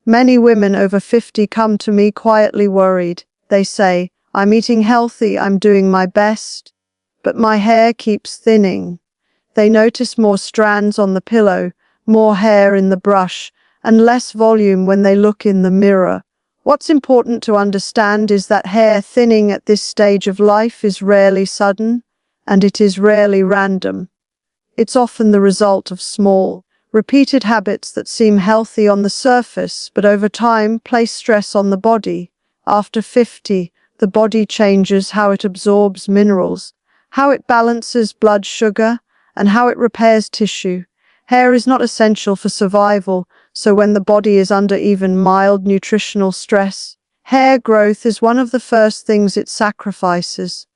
Many women over 50 come to me quietly worried. They say, "I'm eating healthy, I'm doing my best, but my hair keeps thinning." They notice more strands on the pillow, more hair in the brush, and less volume when they look in the mirror. What's important to understand is that hair thinning at this stage of life is rarely sudden, and it is rarely random. It's often the result of small, repeated habits that seem healthy on the surface, but over time place stress on the body. After 50, the body changes how it absorbs minerals, how it balances blood sugar, and how it repairs tissue. Hair is not essential for survival, so when the body is under even mild nutritional stress, hair growth is one of the first things it sacrifices.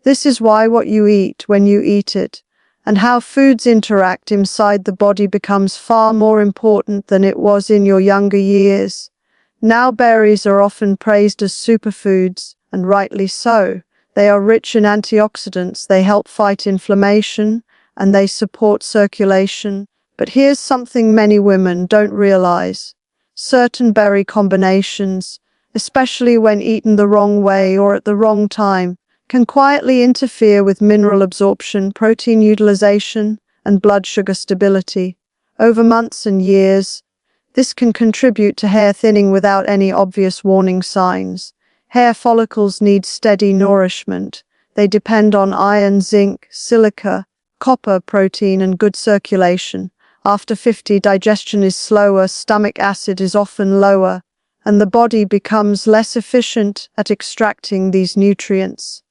This is why what you eat when you eat it, and how foods interact inside the body becomes far more important than it was in your younger years. Now berries are often praised as superfoods, and rightly so. They are rich in antioxidants, they help fight inflammation, and they support circulation. But here's something many women don't realize. Certain berry combinations, especially when eaten the wrong way or at the wrong time, can quietly interfere with mineral absorption, protein utilization, and blood sugar stability. Over months and years, this can contribute to hair thinning without any obvious warning signs. Hair follicles need steady nourishment. They depend on iron, zinc, silica, copper, protein, and good circulation. After 50, digestion is slower, stomach acid is often lower, and the body becomes less efficient at extracting these nutrients.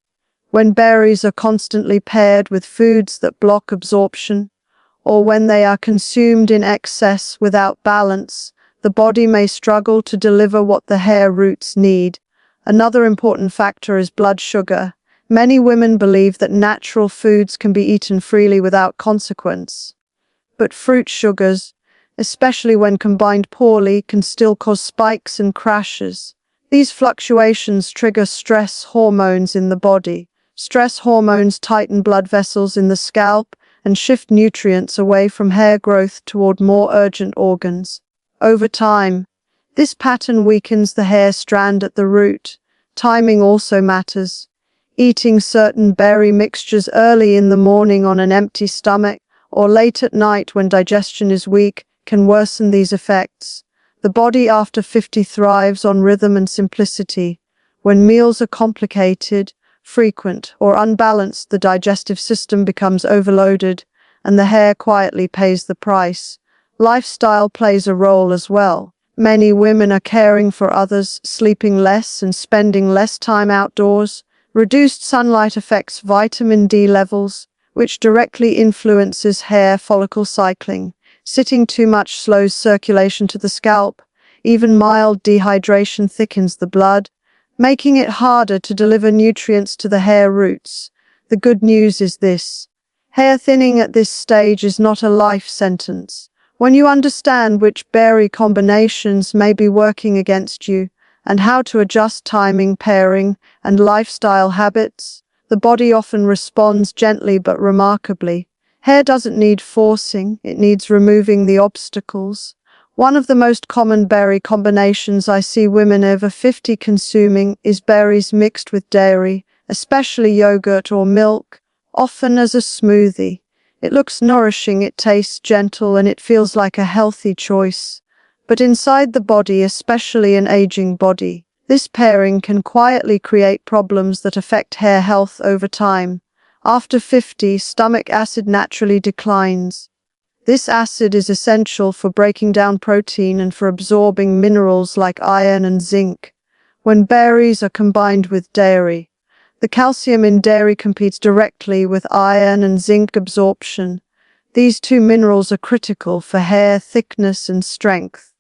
When berries are constantly paired with foods that block absorption, or when they are consumed in excess without balance, the body may struggle to deliver what the hair roots need. Another important factor is blood sugar. Many women believe that natural foods can be eaten freely without consequence. But fruit sugars, especially when combined poorly, can still cause spikes and crashes. These fluctuations trigger stress hormones in the body. Stress hormones tighten blood vessels in the scalp and shift nutrients away from hair growth toward more urgent organs. Over time, this pattern weakens the hair strand at the root. Timing also matters. Eating certain berry mixtures early in the morning on an empty stomach or late at night when digestion is weak can worsen these effects. The body after 50 thrives on rhythm and simplicity. When meals are complicated, frequent, or unbalanced, the digestive system becomes overloaded, and the hair quietly pays the price. Lifestyle plays a role as well. Many women are caring for others, sleeping less and spending less time outdoors. Reduced sunlight affects vitamin D levels, which directly influences hair follicle cycling. Sitting too much slows circulation to the scalp. Even mild dehydration thickens the blood, making it harder to deliver nutrients to the hair roots. The good news is this: hair thinning at this stage is not a life sentence. When you understand which berry combinations may be working against you, and how to adjust timing, pairing, and lifestyle habits, the body often responds gently but remarkably. Hair doesn't need forcing, it needs removing the obstacles. One of the most common berry combinations I see women over 50 consuming is berries mixed with dairy, especially yogurt or milk, often as a smoothie. It looks nourishing, it tastes gentle, and it feels like a healthy choice. But inside the body, especially an aging body, this pairing can quietly create problems that affect hair health over time. After 50, stomach acid naturally declines. This acid is essential for breaking down protein and for absorbing minerals like iron and zinc. When berries are combined with dairy, the calcium in dairy competes directly with iron and zinc absorption. These two minerals are critical for hair thickness and strength.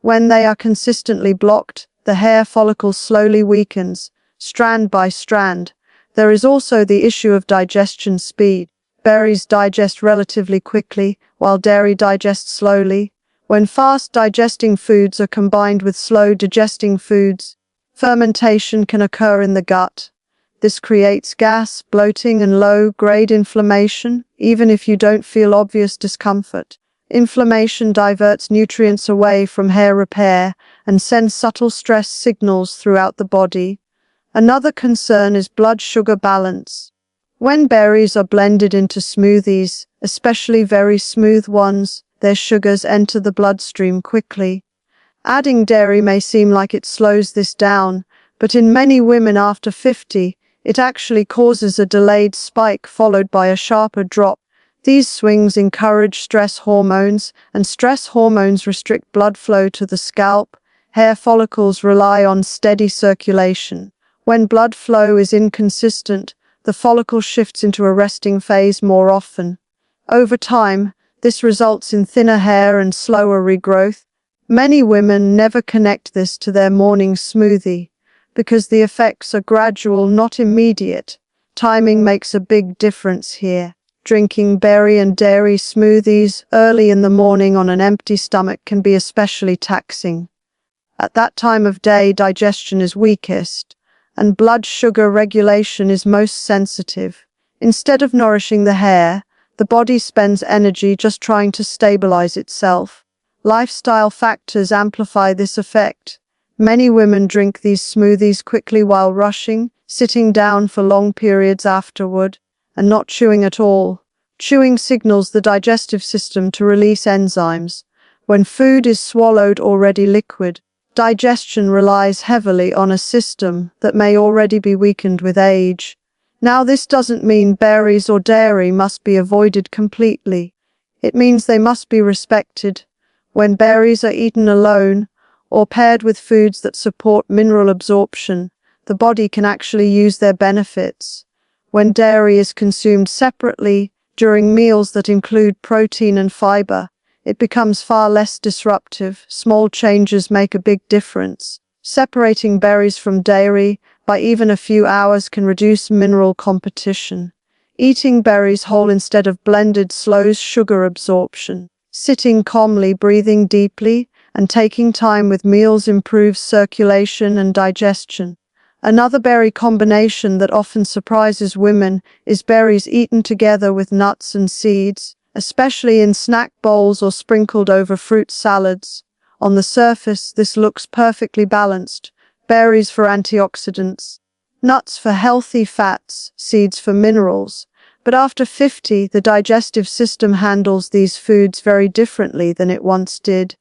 When they are consistently blocked, the hair follicle slowly weakens, strand by strand. There is also the issue of digestion speed. Berries digest relatively quickly, while dairy digests slowly. When fast-digesting foods are combined with slow-digesting foods, fermentation can occur in the gut. This creates gas, bloating, and low-grade inflammation, even if you don't feel obvious discomfort. Inflammation diverts nutrients away from hair repair and sends subtle stress signals throughout the body. Another concern is blood sugar balance. When berries are blended into smoothies, especially very smooth ones, their sugars enter the bloodstream quickly. Adding dairy may seem like it slows this down, but in many women after 50, it actually causes a delayed spike followed by a sharper drop. These swings encourage stress hormones, and stress hormones restrict blood flow to the scalp. Hair follicles rely on steady circulation. When blood flow is inconsistent, the follicle shifts into a resting phase more often. Over time, this results in thinner hair and slower regrowth. Many women never connect this to their morning smoothie because the effects are gradual, not immediate. Timing makes a big difference here. Drinking berry and dairy smoothies early in the morning on an empty stomach can be especially taxing. At that time of day, digestion is weakest, and blood sugar regulation is most sensitive. Instead of nourishing the hair, the body spends energy just trying to stabilize itself. Lifestyle factors amplify this effect. Many women drink these smoothies quickly while rushing, sitting down for long periods afterward, and not chewing at all. Chewing signals the digestive system to release enzymes. When food is swallowed already liquid, digestion relies heavily on a system that may already be weakened with age. Now, this doesn't mean berries or dairy must be avoided completely. It means they must be respected. When berries are eaten alone or paired with foods that support mineral absorption, the body can actually use their benefits. When dairy is consumed separately during meals that include protein and fiber, it becomes far less disruptive. Small changes make a big difference. Separating berries from dairy by even a few hours can reduce mineral competition. Eating berries whole instead of blended slows sugar absorption. Sitting calmly, breathing deeply, and taking time with meals improves circulation and digestion. Another berry combination that often surprises women is berries eaten together with nuts and seeds, especially in snack bowls or sprinkled over fruit salads. On the surface, this looks perfectly balanced. Berries for antioxidants, nuts for healthy fats, seeds for minerals. But after 50, the digestive system handles these foods very differently than it once did.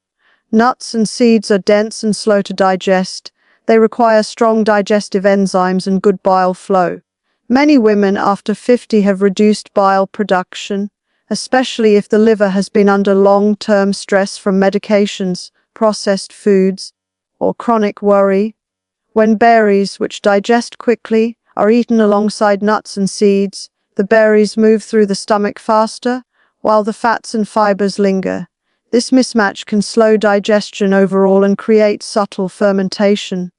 Nuts and seeds are dense and slow to digest. They require strong digestive enzymes and good bile flow. Many women after 50 have reduced bile production, especially if the liver has been under long-term stress from medications, processed foods, or chronic worry. When berries, which digest quickly, are eaten alongside nuts and seeds, the berries move through the stomach faster, while the fats and fibers linger. This mismatch can slow digestion overall and create subtle fermentation.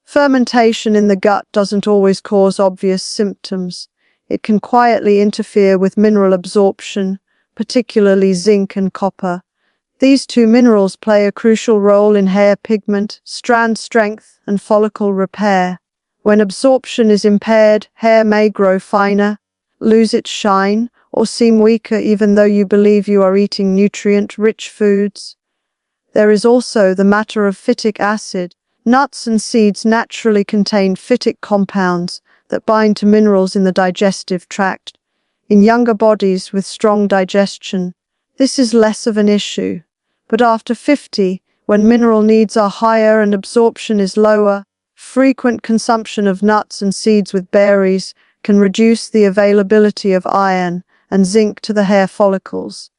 Fermentation in the gut doesn't always cause obvious symptoms. It can quietly interfere with mineral absorption, particularly zinc and copper. These two minerals play a crucial role in hair pigment, strand strength, and follicle repair. When absorption is impaired, hair may grow finer, lose its shine, or seem weaker even though you believe you are eating nutrient-rich foods. There is also the matter of phytic acid. Nuts and seeds naturally contain phytic compounds that bind to minerals in the digestive tract. In younger bodies with strong digestion, this is less of an issue. But after 50, when mineral needs are higher and absorption is lower, frequent consumption of nuts and seeds with berries can reduce the availability of iron and zinc to the hair follicles.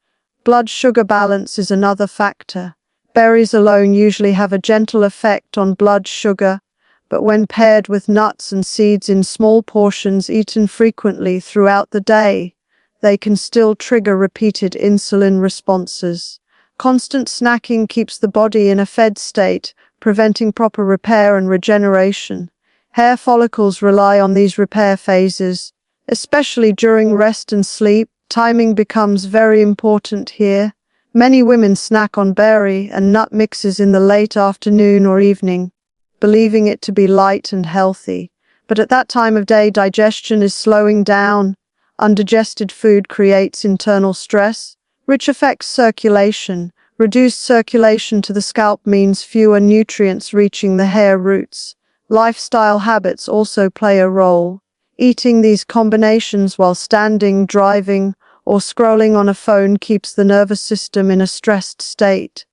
Blood sugar balance is another factor. Berries alone usually have a gentle effect on blood sugar, but when paired with nuts and seeds in small portions eaten frequently throughout the day, they can still trigger repeated insulin responses. Constant snacking keeps the body in a fed state, preventing proper repair and regeneration. Hair follicles rely on these repair phases, especially during rest and sleep. Timing becomes very important here. Many women snack on berry and nut mixes in the late afternoon or evening, believing it to be light and healthy. But at that time of day, digestion is slowing down. Undigested food creates internal stress, which affects circulation. Reduced circulation to the scalp means fewer nutrients reaching the hair roots. Lifestyle habits also play a role. Eating these combinations while standing, driving, or scrolling on a phone keeps the nervous system in a stressed state.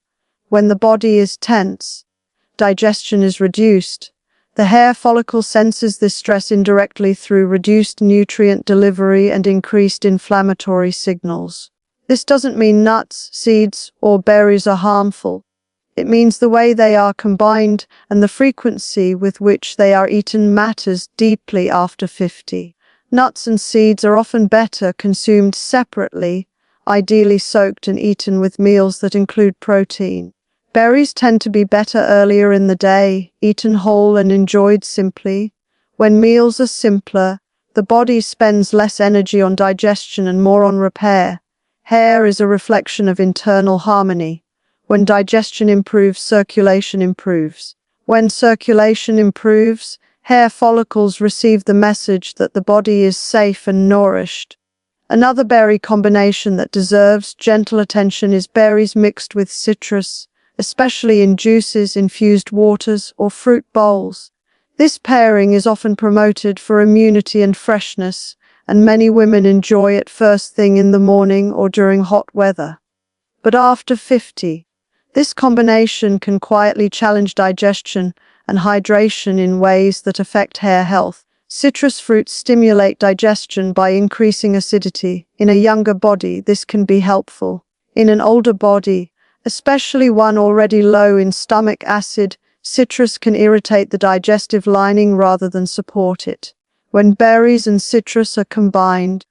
When the body is tense, digestion is reduced. The hair follicle senses this stress indirectly through reduced nutrient delivery and increased inflammatory signals. This doesn't mean nuts, seeds, or berries are harmful. It means the way they are combined and the frequency with which they are eaten matters deeply after 50. Nuts and seeds are often better consumed separately, ideally soaked and eaten with meals that include protein. Berries tend to be better earlier in the day, eaten whole and enjoyed simply. When meals are simpler, the body spends less energy on digestion and more on repair. Hair is a reflection of internal harmony. When digestion improves, circulation improves. When circulation improves, hair follicles receive the message that the body is safe and nourished. Another berry combination that deserves gentle attention is berries mixed with citrus, especially in juices, infused waters, or fruit bowls. This pairing is often promoted for immunity and freshness, and many women enjoy it first thing in the morning or during hot weather. But after 50, this combination can quietly challenge digestion and hydration in ways that affect hair health. Citrus fruits stimulate digestion by increasing acidity. In a younger body, this can be helpful. In an older body, especially one already low in stomach acid, citrus can irritate the digestive lining rather than support it. When berries and citrus are combined,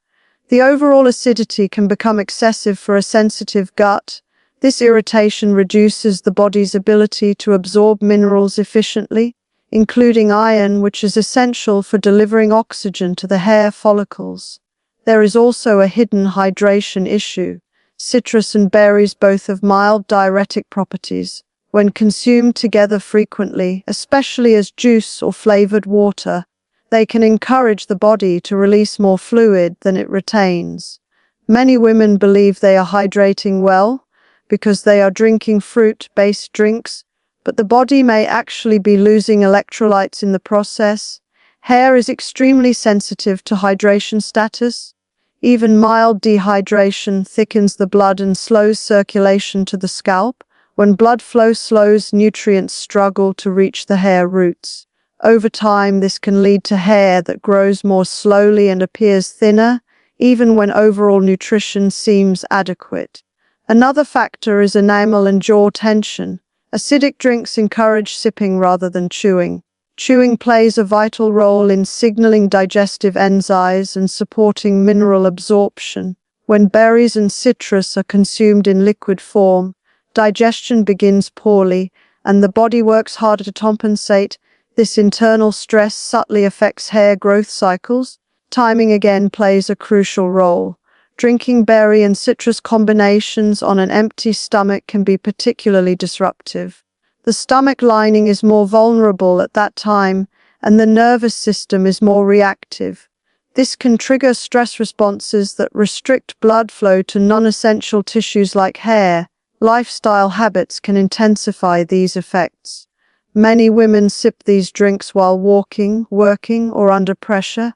the overall acidity can become excessive for a sensitive gut. This irritation reduces the body's ability to absorb minerals efficiently, including iron, which is essential for delivering oxygen to the hair follicles. There is also a hidden hydration issue. Citrus and berries both have mild diuretic properties. When consumed together frequently, especially as juice or flavored water, they can encourage the body to release more fluid than it retains. Many women believe they are hydrating well because they are drinking fruit-based drinks, but the body may actually be losing electrolytes in the process. Hair is extremely sensitive to hydration status. Even mild dehydration thickens the blood and slows circulation to the scalp. When blood flow slows, nutrients struggle to reach the hair roots. Over time, this can lead to hair that grows more slowly and appears thinner, even when overall nutrition seems adequate. Another factor is enamel and jaw tension. Acidic drinks encourage sipping rather than chewing. Chewing plays a vital role in signaling digestive enzymes and supporting mineral absorption. When berries and citrus are consumed in liquid form, digestion begins poorly, and the body works harder to compensate. This internal stress subtly affects hair growth cycles. Timing again plays a crucial role. Drinking berry and citrus combinations on an empty stomach can be particularly disruptive. The stomach lining is more vulnerable at that time, and the nervous system is more reactive. This can trigger stress responses that restrict blood flow to non-essential tissues like hair. Lifestyle habits can intensify these effects. Many women sip these drinks while walking, working, or under pressure.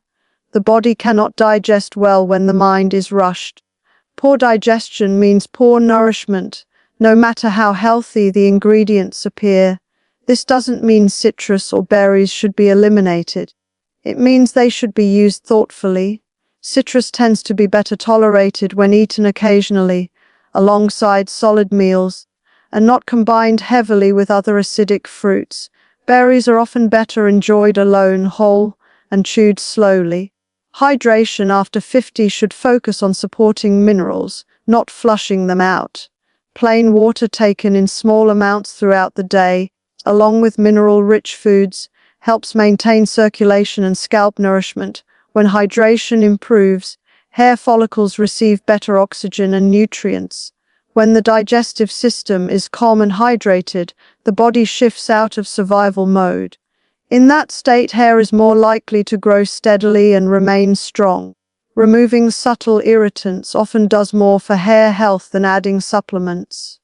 The body cannot digest well when the mind is rushed. Poor digestion means poor nourishment, no matter how healthy the ingredients appear. This doesn't mean citrus or berries should be eliminated. It means they should be used thoughtfully. Citrus tends to be better tolerated when eaten occasionally, alongside solid meals, and not combined heavily with other acidic fruits. Berries are often better enjoyed alone, whole, and chewed slowly. Hydration after 50 should focus on supporting minerals, not flushing them out. Plain water taken in small amounts throughout the day, along with mineral-rich foods, helps maintain circulation and scalp nourishment. When hydration improves, hair follicles receive better oxygen and nutrients. When the digestive system is calm and hydrated, the body shifts out of survival mode. In that state, hair is more likely to grow steadily and remain strong. Removing subtle irritants often does more for hair health than adding supplements.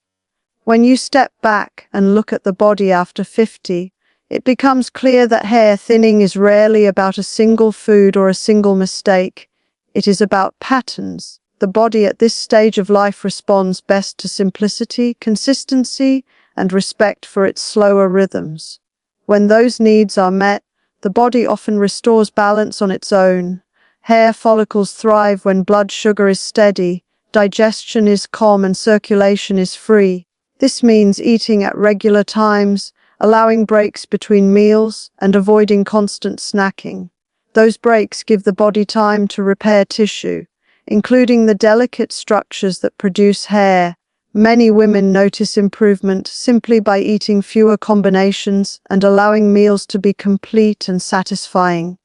When you step back and look at the body after 50, it becomes clear that hair thinning is rarely about a single food or a single mistake. It is about patterns. The body at this stage of life responds best to simplicity, consistency, and respect for its slower rhythms. When those needs are met, the body often restores balance on its own. Hair follicles thrive when blood sugar is steady, digestion is calm, and circulation is free. This means eating at regular times, allowing breaks between meals, and avoiding constant snacking. Those breaks give the body time to repair tissue, including the delicate structures that produce hair. Many women notice improvement simply by eating fewer combinations and allowing meals to be complete and satisfying.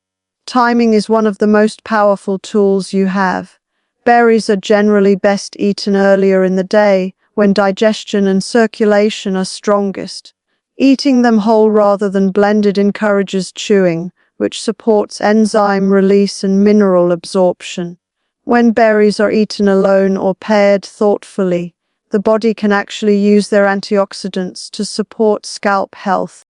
Timing is one of the most powerful tools you have. Berries are generally best eaten earlier in the day, when digestion and circulation are strongest. Eating them whole rather than blended encourages chewing, which supports enzyme release and mineral absorption. When berries are eaten alone or paired thoughtfully, the body can actually use their antioxidants to support scalp health.